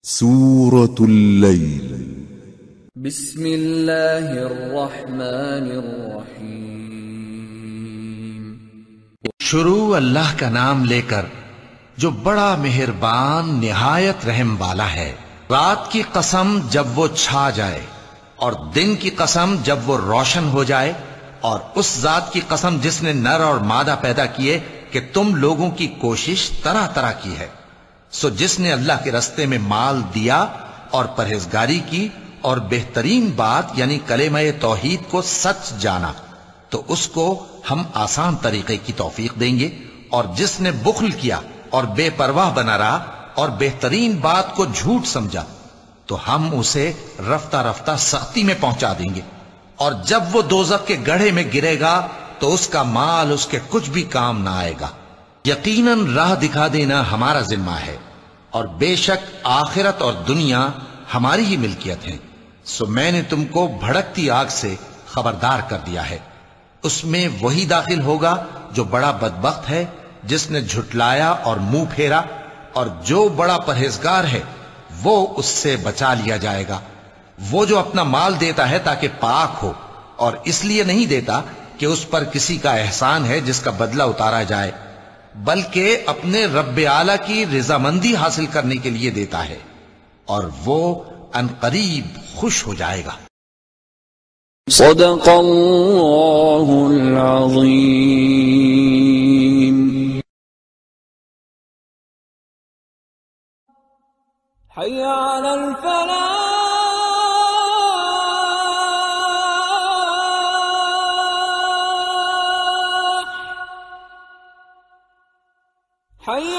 سورة الليل بسم اللہ الرحمن الرحیم شروع اللہ کا نام لے کر جو بڑا مہربان نہایت رحم والا ہے۔ رات کی قسم جب وہ چھا جائے اور دن کی قسم جب وہ روشن ہو جائے، اور اس ذات کی قسم جس نے نر اور مادہ پیدا کیے کہ تم لوگوں کی کوشش طرح طرح کی ہے۔ سو جس نے اللہ کے رستے میں مال دیا اور پرہیزگاری کی اور بہترین بات یعنی کلمہ توحید کو سچ جانا، تو اس کو ہم آسان طریقے کی توفیق دیں گے، اور جس نے بخل کیا اور بے پرواہ بنا رہا اور بہترین بات کو جھوٹ سمجھا، تو ہم اسے رفتہ رفتہ سختی میں پہنچا دیں گے، اور جب وہ دوزخ کے گڑھے میں گرے گا تو اس کا مال اس کے کچھ بھی کام نہ آئے گا۔ یقیناً راہ دکھا دینا ہمارا ذمہ ہے، اور بے شک آخرت اور دنیا ہماری ہی ملکیت ہیں۔ سو میں نے تم کو بھڑکتی آگ سے خبردار کر دیا ہے، اس میں وہی داخل ہوگا جو بڑا بدبخت ہے، جس نے جھٹلایا اور منہ پھیرا، اور جو بڑا پرہیزگار ہے وہ اس سے بچا لیا جائے گا۔ وہ جو اپنا مال دیتا ہے تاکہ پاک ہو، اور اس لیے نہیں دیتا کہ اس پر کسی کا احسان ہے جس کا بدلہ اتارا جائے، بلکہ اپنے رب اعلیٰ کی رضامندی حاصل کرنے کے لیے دیتا ہے، اور وہ عنقریب خوش ہو جائے گا۔ صدق اللہ العظیم۔ حی علی الفلاح، حي